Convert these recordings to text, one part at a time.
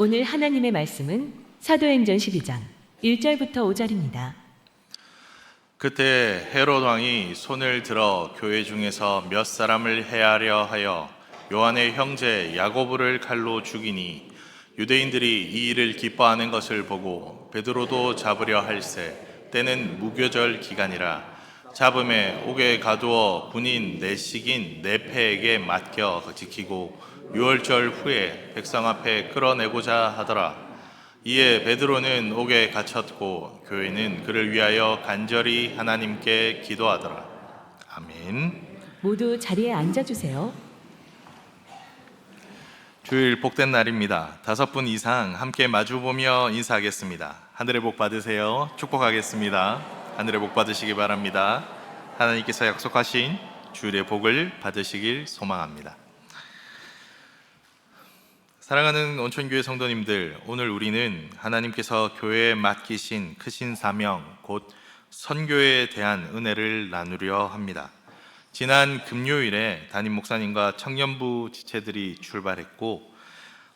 오늘 하나님의 말씀은 사도행전 12장 1절부터 5절입니다. 그때 헤롯 왕이 손을 들어 교회 중에서 몇 사람을 해하려 하여 요한의 형제 야고보를 칼로 죽이니 유대인들이 이 일을 기뻐하는 것을 보고 베드로도 잡으려 할세 때는 무교절 기간이라 잡음에 옥에 가두어 군인 내식인 네페에게 맡겨 지키고 유월절 후에 백성 앞에 끌어내고자 하더라. 이에 베드로는 옥에 갇혔고 교회는 그를 위하여 간절히 하나님께 기도하더라. 아멘. 모두 자리에 앉아주세요. 주일 복된 날입니다. 5분 이상 함께 마주보며 인사하겠습니다. 하늘의 복 받으세요. 축복하겠습니다. 하늘의 복 받으시기 바랍니다. 하나님께서 약속하신 주일의 복을 받으시길 소망합니다. 사랑하는 온천교회 성도님들, 오늘 우리는 하나님께서 교회에 맡기신 크신 사명, 곧 선교에 대한 은혜를 나누려 합니다. 지난 금요일에 담임 목사님과 청년부 지체들이 출발했고,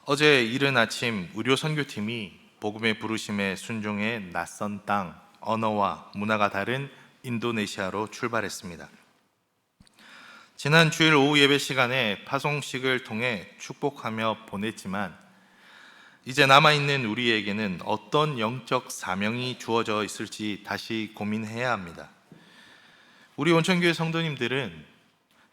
어제 이른 아침 의료 선교팀이 복음의 부르심에 순종해 낯선 땅, 언어와 문화가 다른 인도네시아로 출발했습니다. 지난 주일 오후 예배 시간에 파송식을 통해 축복하며 보냈지만 이제 남아있는 우리에게는 어떤 영적 사명이 주어져 있을지 다시 고민해야 합니다. 우리 온천교회 성도님들은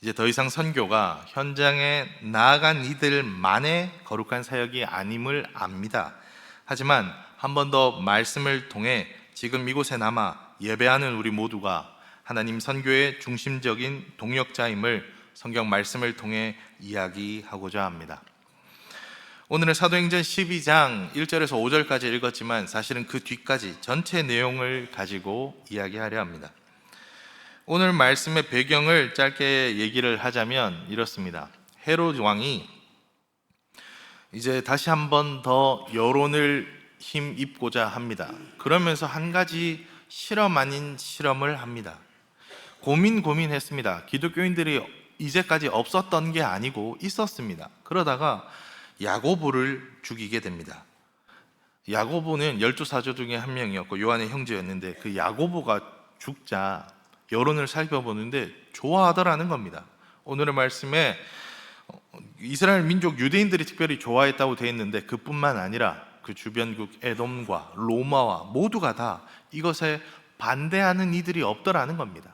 이제 더 이상 선교가 현장에 나아간 이들만의 거룩한 사역이 아님을 압니다. 하지만 한 번 더 말씀을 통해 지금 이곳에 남아 예배하는 우리 모두가 하나님 선교의 중심적인 동역자임을 성경 말씀을 통해 이야기하고자 합니다. 오늘은 사도행전 12장 1절에서 5절까지 읽었지만 사실은 그 뒤까지 전체 내용을 가지고 이야기하려 합니다. 오늘 말씀의 배경을 짧게 얘기를 하자면 이렇습니다. 헤롯 왕이 이제 다시 한 번 더 여론을 힘입고자 합니다. 그러면서 한 가지 실험 아닌 실험을 합니다. 고민했습니다. 기독교인들이 이제까지 없었던 게 아니고 있었습니다. 그러다가 야고보를 죽이게 됩니다. 야고보는 12사도 중에 한 명이었고 요한의 형제였는데 그 야고보가 죽자 여론을 살펴보는데 좋아하더라는 겁니다. 오늘의 말씀에 이스라엘 민족 유대인들이 특별히 좋아했다고 되어 있는데 그뿐만 아니라 그 주변국 에돔과 로마와 모두가 다 이것에 반대하는 이들이 없더라는 겁니다.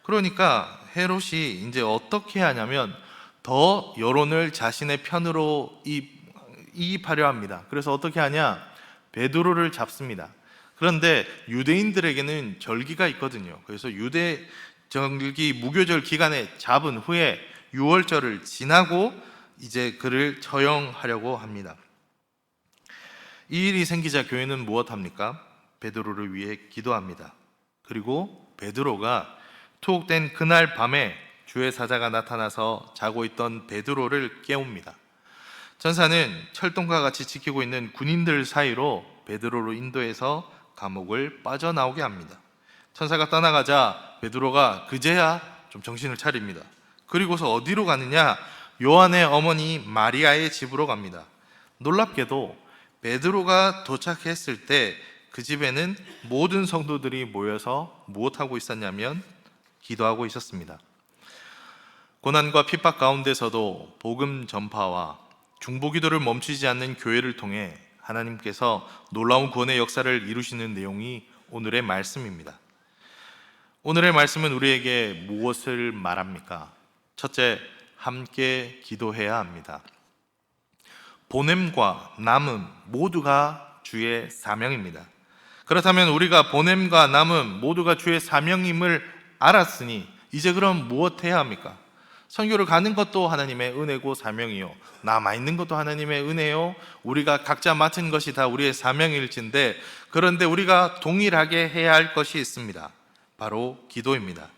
그러니까 헤롯이 이제 어떻게 하냐면 더 여론을 자신의 편으로 이입하려 합니다. 그래서 어떻게 하냐? 베드로를 잡습니다. 그런데 유대인들에게는 절기가 있거든요. 그래서 유대 절기 무교절 기간에 잡은 후에 유월절을 지나고 이제 그를 처형하려고 합니다. 이 일이 생기자 교회는 무엇합니까? 베드로를 위해 기도합니다. 그리고 베드로가 투옥된 그날 밤에 주의 사자가 나타나서 자고 있던 베드로를 깨웁니다. 천사는 철동과 같이 지키고 있는 군인들 사이로 베드로를 인도해서 감옥을 빠져나오게 합니다. 천사가 떠나가자 베드로가 그제야 좀 정신을 차립니다. 그리고서 어디로 가느냐? 요한의 어머니 마리아의 집으로 갑니다. 놀랍게도 베드로가 도착했을 때 그 집에는 모든 성도들이 모여서 무엇하고 있었냐면 기도하고 있었습니다. 고난과 핍박 가운데서도 복음 전파와 중보기도를 멈추지 않는 교회를 통해 하나님께서 놀라운 구원의 역사를 이루시는 내용이 오늘의 말씀입니다. 오늘의 말씀은 우리에게 무엇을 말합니까? 첫째, 함께 기도해야 합니다. 보냄과 남음 모두가 주의 사명입니다. 그렇다면 우리가 보냄과 남음 모두가 주의 사명임을 알았으니 이제 그럼 무엇 해야 합니까? 선교를 가는 것도 하나님의 은혜고 사명이요, 남아있는 것도 하나님의 은혜요, 우리가 각자 맡은 것이 다 우리의 사명일진데, 그런데 우리가 동일하게 해야 할 것이 있습니다. 바로 기도입니다.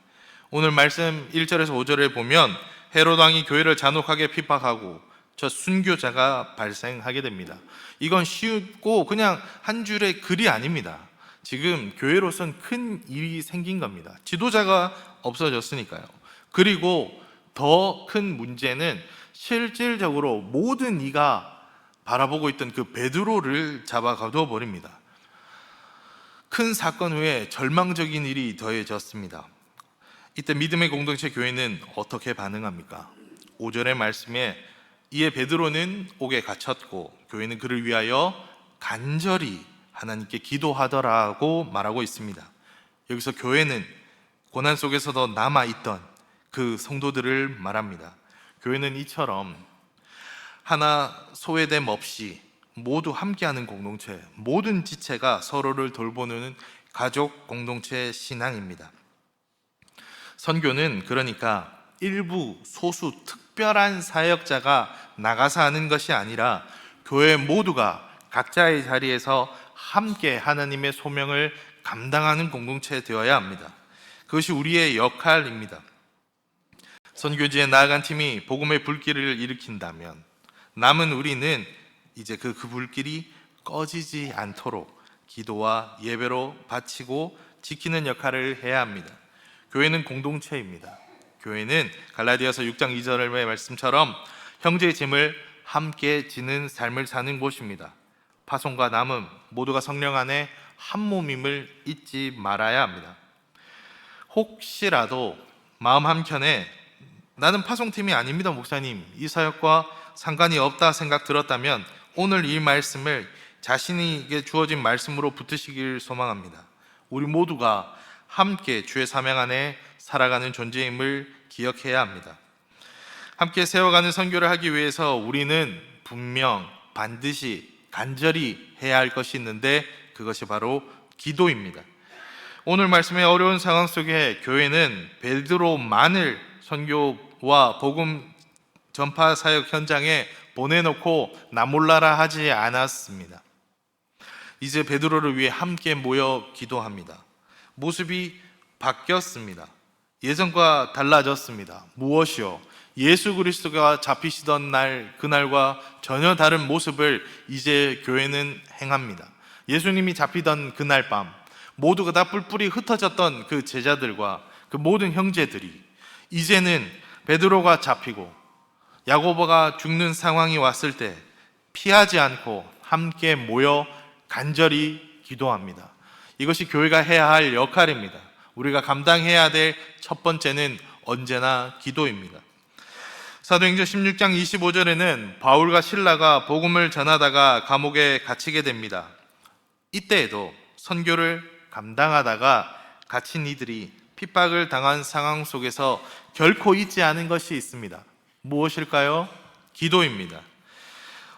오늘 말씀 1절에서 5절을 보면 헤롯 왕이 교회를 잔혹하게 핍박하고 저 순교자가 발생하게 됩니다. 이건 쉽고 그냥 한 줄의 글이 아닙니다. 지금 교회로선 큰 일이 생긴 겁니다. 지도자가 없어졌으니까요. 그리고 더 큰 문제는 실질적으로 모든 이가 바라보고 있던 그 베드로를 잡아 가두어 버립니다. 큰 사건 후에 절망적인 일이 더해졌습니다. 이때 믿음의 공동체 교회는 어떻게 반응합니까? 5절의 말씀에 이에 베드로는 옥에 갇혔고 교회는 그를 위하여 간절히 하나님께 기도하더라고 말하고 있습니다. 여기서 교회는 고난 속에서도 남아있던 그 성도들을 말합니다. 교회는 이처럼 하나 소외됨 없이 모두 함께하는 공동체, 모든 지체가 서로를 돌보는 가족 공동체 신앙입니다. 선교는 그러니까 일부 소수 특별한 사역자가 나가서 하는 것이 아니라 교회 모두가 각자의 자리에서 함께 하나님의 소명을 감당하는 공동체 되어야 합니다. 그것이 우리의 역할입니다. 선교지에 나아간 팀이 복음의 불길을 일으킨다면 남은 우리는 이제 그 불길이 꺼지지 않도록 기도와 예배로 바치고 지키는 역할을 해야 합니다. 교회는 공동체입니다. 교회는 갈라디아서 6장 2절의 말씀처럼 형제의 짐을 함께 지는 삶을 사는 곳입니다. 파송과 남음 모두가 성령 안에 한 몸임을 잊지 말아야 합니다. 혹시라도 마음 한켠에 나는 파송팀이 아닙니다 목사님, 이 사역과 상관이 없다 생각 들었다면 오늘 이 말씀을 자신에게 주어진 말씀으로 붙으시길 소망합니다. 우리 모두가 함께 주의 사명 안에 살아가는 존재임을 기억해야 합니다. 함께 세워가는 선교를 하기 위해서 우리는 분명 반드시 간절히 해야 할 것이 있는데 그것이 바로 기도입니다. 오늘 말씀의 어려운 상황 속에 교회는 베드로만을 선교와 복음 전파 사역 현장에 보내놓고 나 몰라라 하지 않았습니다. 이제 베드로를 위해 함께 모여 기도합니다. 모습이 바뀌었습니다. 예전과 달라졌습니다. 무엇이요? 예수 그리스도가 잡히시던 날, 그날과 전혀 다른 모습을 이제 교회는 행합니다. 예수님이 잡히던 그날 밤, 모두가 다 뿔뿔이 흩어졌던 그 제자들과 그 모든 형제들이 이제는 베드로가 잡히고 야고보가 죽는 상황이 왔을 때 피하지 않고 함께 모여 간절히 기도합니다. 이것이 교회가 해야 할 역할입니다. 우리가 감당해야 될 첫 번째는 언제나 기도입니다. 사도행전 16장 25절에는 바울과 실라가 복음을 전하다가 감옥에 갇히게 됩니다. 이때에도 선교를 감당하다가 갇힌 이들이 핍박을 당한 상황 속에서 결코 잊지 않은 것이 있습니다. 무엇일까요? 기도입니다.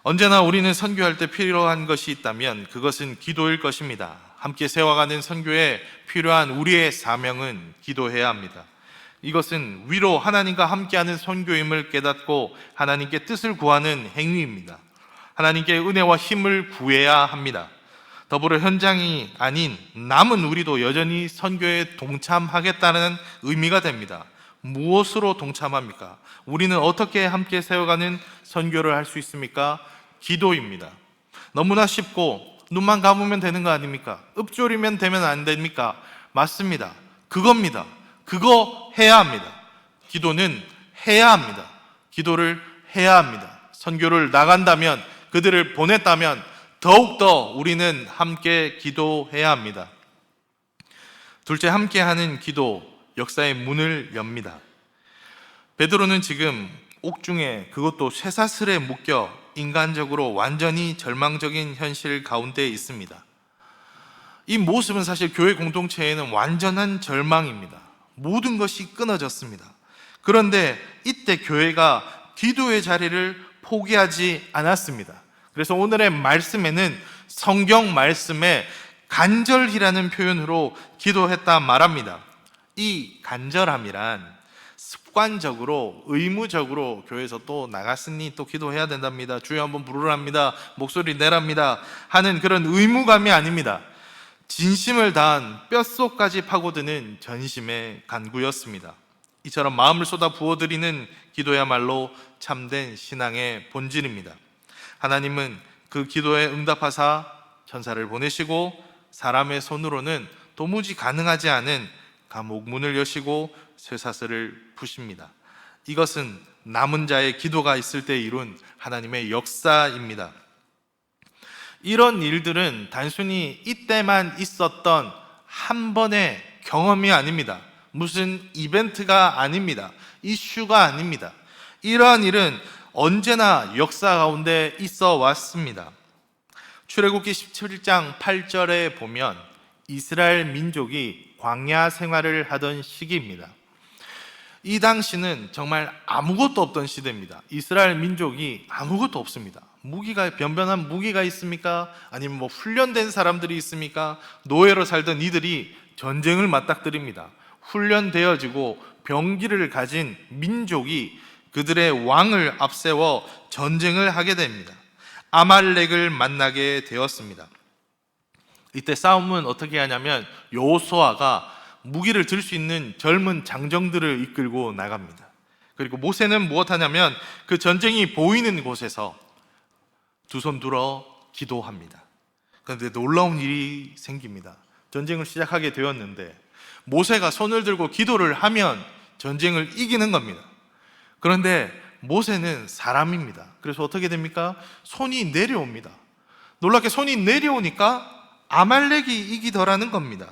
언제나 우리는 선교할 때 필요한 것이 있다면 그것은 기도일 것입니다. 함께 세워가는 선교에 필요한 우리의 사명은 기도해야 합니다. 이것은 위로 하나님과 함께하는 선교임을 깨닫고 하나님께 뜻을 구하는 행위입니다. 하나님께 은혜와 힘을 구해야 합니다. 더불어 현장이 아닌 남은 우리도 여전히 선교에 동참하겠다는 의미가 됩니다. 무엇으로 동참합니까? 우리는 어떻게 함께 세워가는 선교를 할 수 있습니까? 기도입니다. 너무나 쉽고 눈만 감으면 되는 거 아닙니까? 읊조리면 되면 안 됩니까? 맞습니다. 그겁니다. 그거 해야 합니다. 기도는 해야 합니다. 기도를 해야 합니다. 선교를 나간다면, 그들을 보냈다면 더욱더 우리는 함께 기도해야 합니다. 둘째, 함께하는 기도, 역사의 문을 엽니다. 베드로는 지금 옥중에, 그것도 쇠사슬에 묶여 인간적으로 완전히 절망적인 현실 가운데 있습니다. 이 모습은 사실 교회 공동체에는 완전한 절망입니다. 모든 것이 끊어졌습니다. 그런데 이때 교회가 기도의 자리를 포기하지 않았습니다. 그래서 오늘의 말씀에는 성경 말씀에 간절히라는 표현으로 기도했다 말합니다. 이 간절함이란 습관적으로, 의무적으로 교회에서 또 나갔으니 또 기도해야 된답니다, 주여 한번 부르랍니다, 목소리 내랍니다 하는 그런 의무감이 아닙니다. 진심을 다한 뼛속까지 파고드는 전심의 간구였습니다. 이처럼 마음을 쏟아 부어드리는 기도야말로 참된 신앙의 본질입니다. 하나님은 그 기도에 응답하사 천사를 보내시고 사람의 손으로는 도무지 가능하지 않은 감옥 문을 여시고 쇠사슬을 푸십니다. 이것은 남은 자의 기도가 있을 때 이룬 하나님의 역사입니다. 이런 일들은 단순히 이때만 있었던 한 번의 경험이 아닙니다. 무슨 이벤트가 아닙니다. 이슈가 아닙니다. 이러한 일은 언제나 역사 가운데 있어 왔습니다. 출애굽기 17장 8절에 보면 이스라엘 민족이 광야 생활을 하던 시기입니다. 이 당시는 정말 아무것도 없던 시대입니다. 이스라엘 민족이 아무것도 없습니다. 변변한 무기가 있습니까? 아니면 훈련된 사람들이 있습니까? 노예로 살던 이들이 전쟁을 맞닥뜨립니다. 훈련되어지고 병기를 가진 민족이 그들의 왕을 앞세워 전쟁을 하게 됩니다. 아말렉을 만나게 되었습니다. 이때 싸움은 어떻게 하냐면 여호수아가 무기를 들 수 있는 젊은 장정들을 이끌고 나갑니다. 그리고 모세는 무엇하냐면 그 전쟁이 보이는 곳에서 두 손 들어 기도합니다. 그런데 놀라운 일이 생깁니다. 전쟁을 시작하게 되었는데 모세가 손을 들고 기도를 하면 전쟁을 이기는 겁니다. 그런데 모세는 사람입니다. 그래서 어떻게 됩니까? 손이 내려옵니다. 놀랍게 손이 내려오니까 아말렉이 이기더라는 겁니다.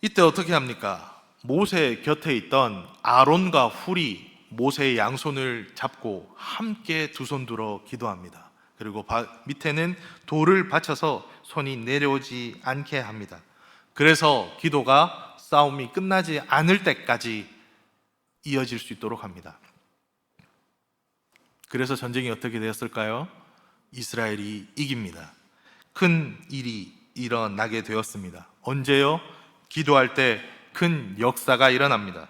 이때 어떻게 합니까? 모세 곁에 있던 아론과 훌이 모세의 양손을 잡고 함께 두 손 들어 기도합니다. 그리고 밑에는 돌을 받쳐서 손이 내려오지 않게 합니다. 그래서 기도가 싸움이 끝나지 않을 때까지 이어질 수 있도록 합니다. 그래서 전쟁이 어떻게 되었을까요? 이스라엘이 이깁니다. 큰 일이 일어나게 되었습니다. 언제요? 기도할 때 큰 역사가 일어납니다.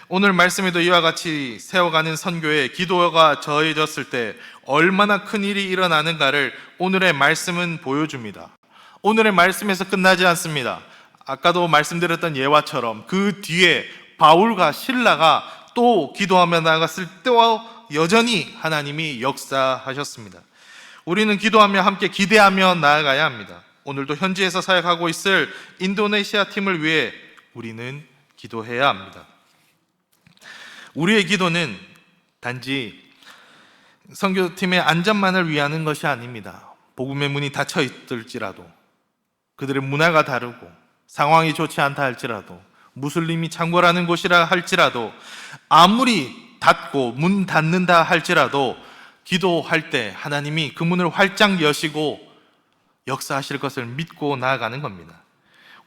오늘 말씀에도 이와 같이 세워가는 선교에 기도가 더해졌을 때 얼마나 큰 일이 일어나는가를 오늘의 말씀은 보여줍니다. 오늘의 말씀에서 끝나지 않습니다. 아까도 말씀드렸던 예화처럼 그 뒤에 바울과 실라가 또 기도하며 나갔을 때와 여전히 하나님이 역사하셨습니다. 우리는 기도하며 함께 기대하며 나아가야 합니다. 오늘도 현지에서 사역하고 있을 인도네시아 팀을 위해 우리는 기도해야 합니다. 우리의 기도는 단지 선교팀의 안전만을 위하는 것이 아닙니다. 복음의 문이 닫혀 있을지라도, 그들의 문화가 다르고 상황이 좋지 않다 할지라도, 무슬림이 창궐하는 곳이라 할지라도, 아무리 닫고 문 닫는다 할지라도 기도할 때 하나님이 그 문을 활짝 여시고 역사하실 것을 믿고 나아가는 겁니다.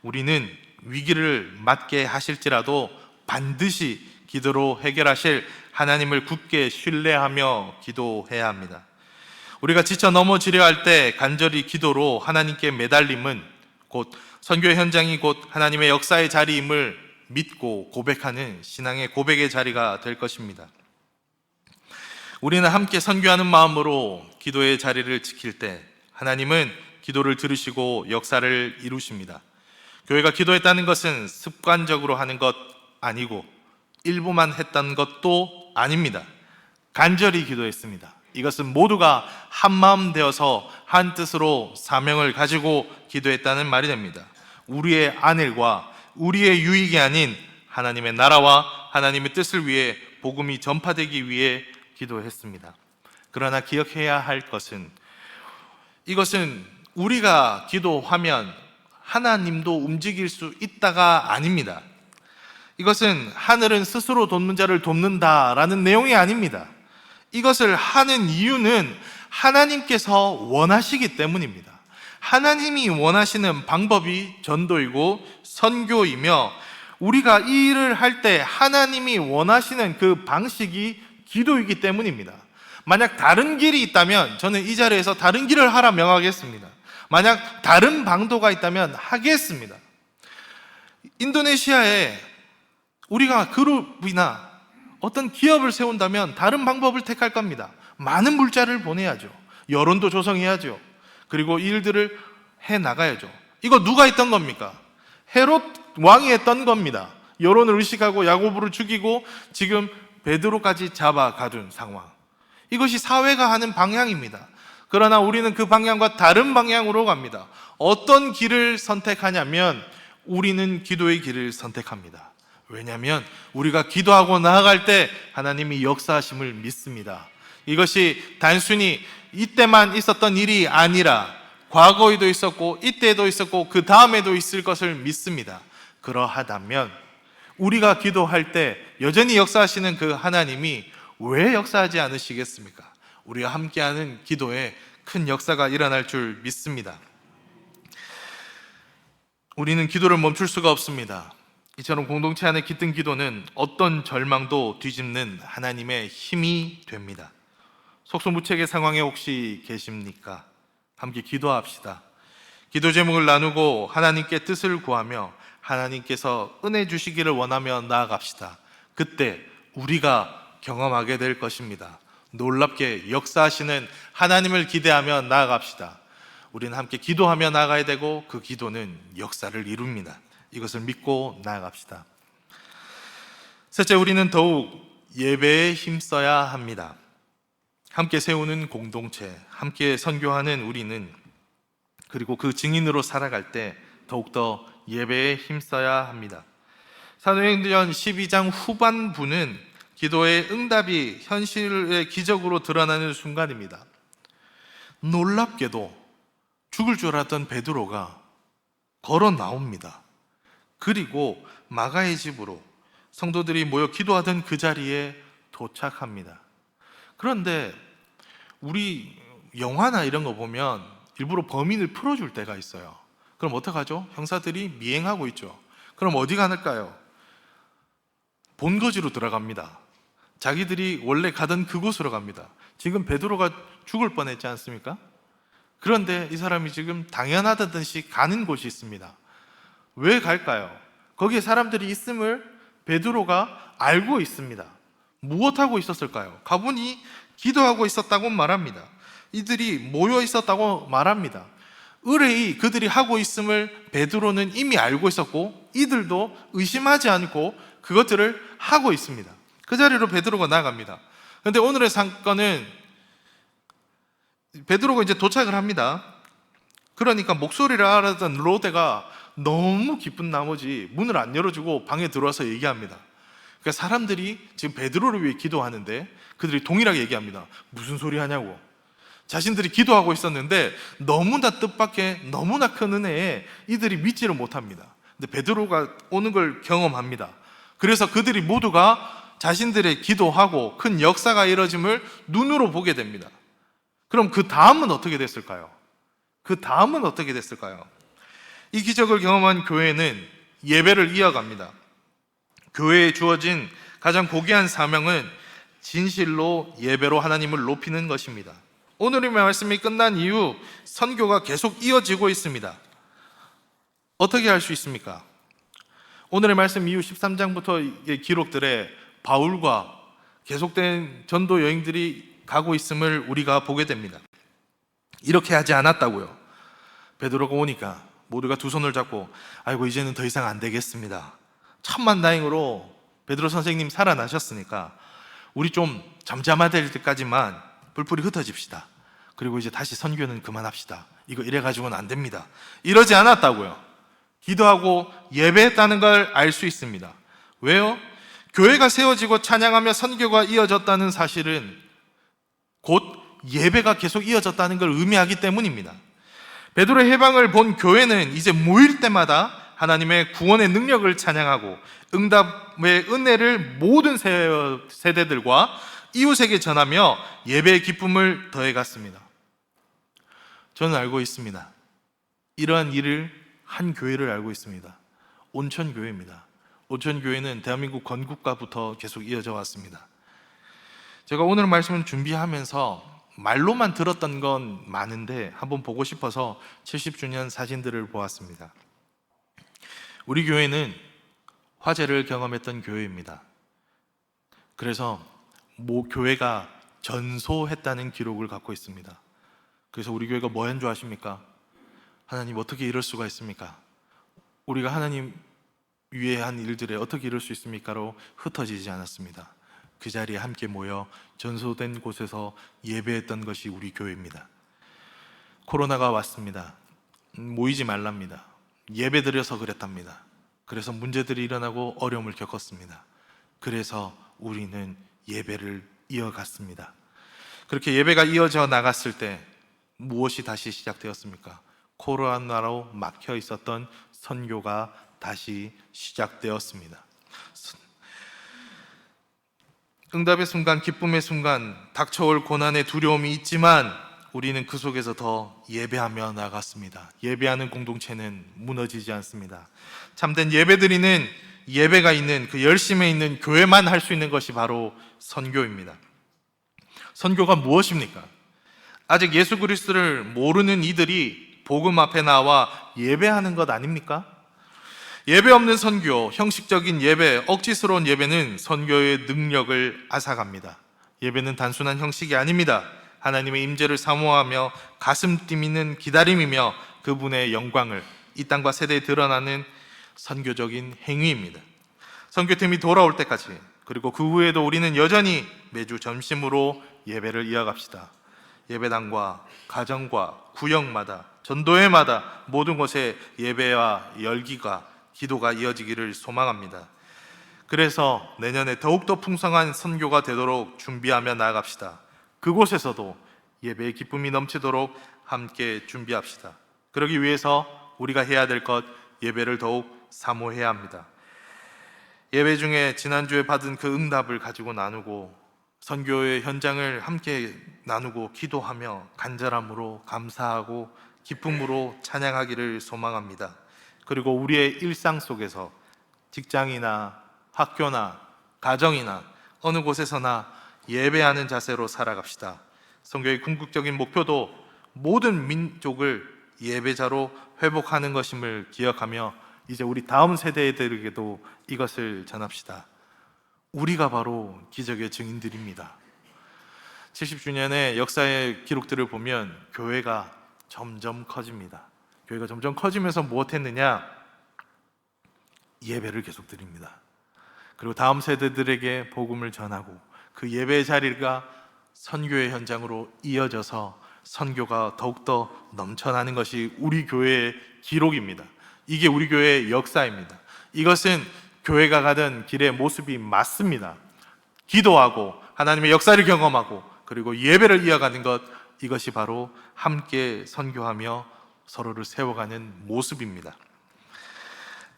우리는 위기를 맞게 하실지라도 반드시 기도로 해결하실 하나님을 굳게 신뢰하며 기도해야 합니다. 우리가 지쳐 넘어지려 할 때 간절히 기도로 하나님께 매달림은 곧 선교의 현장이 곧 하나님의 역사의 자리임을 믿고 고백하는 신앙의 고백의 자리가 될 것입니다. 우리는 함께 선교하는 마음으로 기도의 자리를 지킬 때 하나님은 기도를 들으시고 역사를 이루십니다. 교회가 기도했다는 것은 습관적으로 하는 것 아니고 일부만 했던 것도 아닙니다. 간절히 기도했습니다. 이것은 모두가 한 마음 되어서 한 뜻으로 사명을 가지고 기도했다는 말이 됩니다. 우리의 안일과 우리의 유익이 아닌 하나님의 나라와 하나님의 뜻을 위해 복음이 전파되기 위해 기도했습니다. 그러나 기억해야 할 것은 이것은 우리가 기도하면 하나님도 움직일 수 있다가 아닙니다. 이것은 하늘은 스스로 돕는 자를 돕는다라는 내용이 아닙니다. 이것을 하는 이유는 하나님께서 원하시기 때문입니다. 하나님이 원하시는 방법이 전도이고 선교이며 우리가 이 일을 할 때 하나님이 원하시는 그 방식이 기도이기 때문입니다. 만약 다른 길이 있다면 저는 이 자리에서 다른 길을 하라 명하겠습니다. 만약 다른 방도가 있다면 하겠습니다. 인도네시아에 우리가 그룹이나 어떤 기업을 세운다면 다른 방법을 택할 겁니다. 많은 물자를 보내야죠. 여론도 조성해야죠. 그리고 일들을 해나가야죠. 이거 누가 했던 겁니까? 헤롯 왕이 했던 겁니다. 여론을 의식하고 야고보를 죽이고 지금 베드로까지 잡아가둔 상황. 이것이 사회가 하는 방향입니다. 그러나 우리는 그 방향과 다른 방향으로 갑니다. 어떤 길을 선택하냐면 우리는 기도의 길을 선택합니다. 왜냐하면 우리가 기도하고 나아갈 때 하나님이 역사하심을 믿습니다. 이것이 단순히 이때만 있었던 일이 아니라 과거에도 있었고 이때도 있었고 그 다음에도 있을 것을 믿습니다. 그러하다면 우리가 기도할 때 여전히 역사하시는 그 하나님이 왜 역사하지 않으시겠습니까? 우리가 함께하는 기도에 큰 역사가 일어날 줄 믿습니다. 우리는 기도를 멈출 수가 없습니다. 이처럼 공동체 안에 깃든 기도는 어떤 절망도 뒤집는 하나님의 힘이 됩니다. 속수무책의 상황에 혹시 계십니까? 함께 기도합시다. 기도 제목을 나누고 하나님께 뜻을 구하며 하나님께서 은혜 주시기를 원하며 나아갑시다. 그때 우리가 경험하게 될 것입니다. 놀랍게 역사하시는 하나님을 기대하며 나아갑시다. 우리는 함께 기도하며 나아가야 되고 그 기도는 역사를 이룹니다. 이것을 믿고 나아갑시다. 셋째, 우리는 더욱 예배에 힘써야 합니다. 함께 세우는 공동체, 함께 선교하는 우리는 그리고 그 증인으로 살아갈 때 더욱더 예배에 힘써야 합니다. 사도행전 12장 후반부는 기도의 응답이 현실의 기적으로 드러나는 순간입니다. 놀랍게도 죽을 줄 알았던 베드로가 걸어 나옵니다. 그리고 마가의 집으로 성도들이 모여 기도하던 그 자리에 도착합니다. 그런데 우리 영화나 이런 거 보면 일부러 범인을 풀어줄 때가 있어요. 그럼 어떡하죠? 형사들이 미행하고 있죠. 그럼 어디 가는가요? 본거지로 들어갑니다. 자기들이 원래 가던 그곳으로 갑니다. 지금 베드로가 죽을 뻔했지 않습니까? 그런데 이 사람이 지금 당연하다듯이 가는 곳이 있습니다. 왜 갈까요? 거기에 사람들이 있음을 베드로가 알고 있습니다. 무엇하고 있었을까요? 가보니 기도하고 있었다고 말합니다. 이들이 모여 있었다고 말합니다. 의뢰이 그들이 하고 있음을 베드로는 이미 알고 있었고 이들도 의심하지 않고 그것들을 하고 있습니다. 그 자리로 베드로가 나갑니다. 그런데 오늘의 사건은 베드로가 이제 도착을 합니다. 그러니까 목소리를 알았던 로데가 너무 기쁜 나머지 문을 안 열어주고 방에 들어와서 얘기합니다. 그러니까 사람들이 지금 베드로를 위해 기도하는데 그들이 동일하게 얘기합니다. 무슨 소리 하냐고. 자신들이 기도하고 있었는데 너무나 뜻밖의 너무나 큰 은혜에 이들이 믿지를 못합니다. 근데 베드로가 오는 걸 경험합니다. 그래서 그들이 모두가 자신들의 기도하고 큰 역사가 이뤄짐을 눈으로 보게 됩니다. 그럼 그 다음은 어떻게 됐을까요? 그 다음은 어떻게 됐을까요? 이 기적을 경험한 교회는 예배를 이어갑니다. 교회에 주어진 가장 고귀한 사명은 진실로 예배로 하나님을 높이는 것입니다. 오늘의 말씀이 끝난 이후 선교가 계속 이어지고 있습니다. 어떻게 할 수 있습니까? 오늘의 말씀 이후 13장부터의 기록들에 바울과 계속된 전도 여행들이 가고 있음을 우리가 보게 됩니다. 이렇게 하지 않았다고요. 베드로가 오니까 모두가 두 손을 잡고 아이고 이제는 더 이상 안 되겠습니다. 천만다행으로 베드로 선생님 살아나셨으니까 우리 좀 잠잠하될 때까지만 불풀이 흩어집시다. 그리고 이제 다시 선교는 그만합시다. 이거 이래가지고는 안 됩니다. 이러지 않았다고요. 기도하고 예배했다는 걸 알 수 있습니다. 왜요? 교회가 세워지고 찬양하며 선교가 이어졌다는 사실은 곧 예배가 계속 이어졌다는 걸 의미하기 때문입니다. 베드로의 해방을 본 교회는 이제 모일 때마다 하나님의 구원의 능력을 찬양하고 응답의 은혜를 모든 세대들과 이웃에게 전하며 예배의 기쁨을 더해갔습니다. 저는 알고 있습니다. 이러한 일을 한 교회를 알고 있습니다. 온천교회입니다. 온천교회는 대한민국 건국가부터 계속 이어져 왔습니다. 제가 오늘 말씀을 준비하면서 말로만 들었던 건 많은데 한번 보고 싶어서 70주년 사진들을 보았습니다. 우리 교회는 화재를 경험했던 교회입니다. 그래서 교회가 전소했다는 기록을 갖고 있습니다. 그래서 우리 교회가 뭐 한 줄 아십니까? 하나님 어떻게 이럴 수가 있습니까? 우리가 하나님 위에 한 일들에 어떻게 이럴 수 있습니까로 흩어지지 않았습니다. 그 자리에 함께 모여 전소된 곳에서 예배했던 것이 우리 교회입니다. 코로나가 왔습니다. 모이지 말랍니다. 예배 드려서 그랬답니다. 그래서 문제들이 일어나고 어려움을 겪었습니다. 그래서 우리는 예배를 이어갔습니다. 그렇게 예배가 이어져 나갔을 때 무엇이 다시 시작되었습니까? 코로나로 막혀 있었던 선교가 다시 시작되었습니다. 응답의 순간, 기쁨의 순간, 닥쳐올 고난의 두려움이 있지만 우리는 그 속에서 더 예배하며 나갔습니다. 예배하는 공동체는 무너지지 않습니다. 참된 예배드리는 예배가 있는 그 열심에 있는 교회만 할 수 있는 것이 바로 선교입니다. 선교가 무엇입니까? 아직 예수 그리스도를 모르는 이들이 복음 앞에 나와 예배하는 것 아닙니까? 예배 없는 선교, 형식적인 예배, 억지스러운 예배는 선교의 능력을 앗아갑니다. 예배는 단순한 형식이 아닙니다. 하나님의 임재를 사모하며 가슴 뛰는 기다림이며 그분의 영광을 이 땅과 세대에 드러나는 선교적인 행위입니다. 선교팀이 돌아올 때까지, 그리고 그 후에도 우리는 여전히 매주 점심으로 예배를 이어갑시다. 예배당과 가정과 구역마다, 전도회마다 모든 곳에 예배와 열기가, 기도가 이어지기를 소망합니다. 그래서 내년에 더욱더 풍성한 선교가 되도록 준비하며 나아갑시다. 그곳에서도 예배의 기쁨이 넘치도록 함께 준비합시다. 그러기 위해서 우리가 해야 될 것, 예배를 더욱 사모해야 합니다. 예배 중에 지난주에 받은 그 응답을 가지고 나누고 선교의 현장을 함께 나누고 기도하며 간절함으로 감사하고 기쁨으로 찬양하기를 소망합니다. 그리고 우리의 일상 속에서 직장이나 학교나 가정이나 어느 곳에서나 예배하는 자세로 살아갑시다. 선교의 궁극적인 목표도 모든 민족을 예배자로 회복하는 것임을 기억하며 이제 우리 다음 세대들에게도 이것을 전합시다. 우리가 바로 기적의 증인들입니다. 70주년의 역사의 기록들을 보면 교회가 점점 커집니다. 교회가 점점 커지면서 무엇했느냐? 예배를 계속 드립니다. 그리고 다음 세대들에게 복음을 전하고 그 예배의 자리가 선교의 현장으로 이어져서 선교가 더욱더 넘쳐나는 것이 우리 교회의 기록입니다. 이게 우리 교회의 역사입니다. 이것은 교회가 가던 길의 모습이 맞습니다. 기도하고 하나님의 역사를 경험하고 그리고 예배를 이어가는 것, 이것이 바로 함께 선교하며 서로를 세워가는 모습입니다.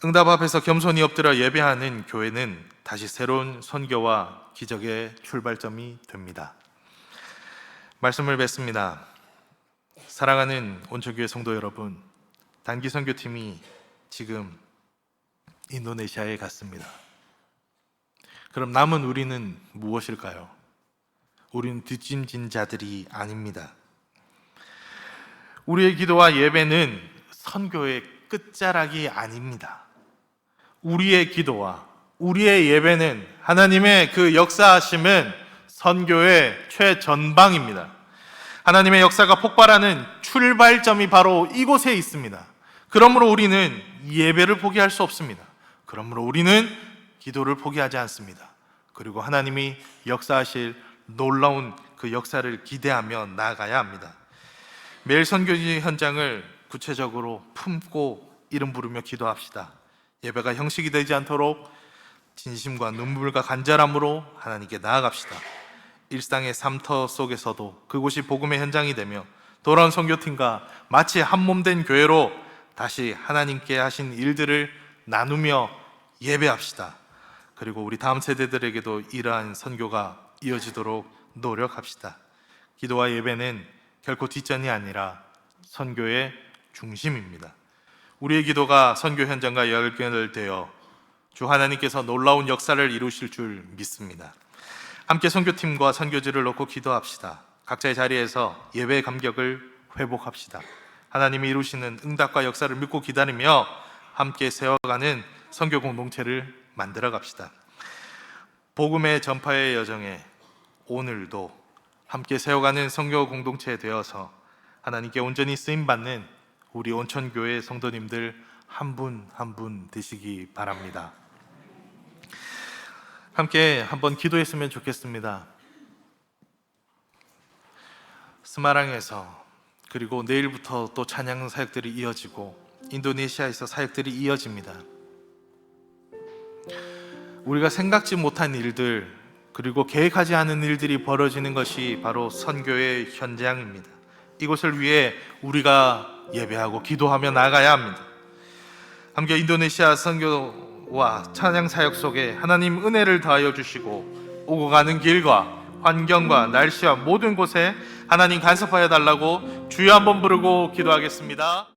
응답 앞에서 겸손히 엎드려 예배하는 교회는 다시 새로운 선교와 기적의 출발점이 됩니다. 말씀을 뵙습니다. 사랑하는 온천교회 성도 여러분, 단기 선교팀이 지금 인도네시아에 갔습니다. 그럼 남은 우리는 무엇일까요? 우리는 뒷짐진 자들이 아닙니다. 우리의 기도와 예배는 선교의 끝자락이 아닙니다. 우리의 기도와 우리의 예배는, 하나님의 그 역사하심은 선교의 최전방입니다. 하나님의 역사가 폭발하는 출발점이 바로 이곳에 있습니다. 그러므로 우리는 예배를 포기할 수 없습니다. 그러므로 우리는 기도를 포기하지 않습니다. 그리고 하나님이 역사하실 놀라운 그 역사를 기대하며 나아가야 합니다. 매일 선교지 현장을 구체적으로 품고 이름 부르며 기도합시다. 예배가 형식이 되지 않도록 진심과 눈물과 간절함으로 하나님께 나아갑시다. 일상의 삶터 속에서도 그곳이 복음의 현장이 되며 돌아온 선교팀과 마치 한몸된 교회로 다시 하나님께 하신 일들을 나누며 예배합시다. 그리고 우리 다음 세대들에게도 이러한 선교가 이어지도록 노력합시다. 기도와 예배는 결코 뒷전이 아니라 선교의 중심입니다. 우리의 기도가 선교 현장과 연결되어 주 하나님께서 놀라운 역사를 이루실 줄 믿습니다. 함께 선교팀과 선교지를 놓고 기도합시다. 각자의 자리에서 예배의 감격을 회복합시다. 하나님이 이루시는 응답과 역사를 믿고 기다리며 함께 세워가는 선교 공동체를 만들어 갑시다. 복음의 전파의 여정에 오늘도 함께 세워가는 선교 공동체 되어서 하나님께 온전히 쓰임받는 우리 온천교회 성도님들 한 분 한 분 되시기 바랍니다. 함께 한번 기도했으면 좋겠습니다. 스마랑에서, 그리고 내일부터 또 찬양 사역들이 이어지고 인도네시아에서 사역들이 이어집니다. 우리가 생각지 못한 일들, 그리고 계획하지 않은 일들이 벌어지는 것이 바로 선교의 현장입니다. 이곳을 위해 우리가 예배하고 기도하며 나가야 합니다. 함께 인도네시아 선교와 찬양 사역 속에 하나님 은혜를 더하여 주시고 오고 가는 길과 환경과 날씨와 모든 곳에 하나님 간섭하여 달라고 주여 한번 부르고 기도하겠습니다.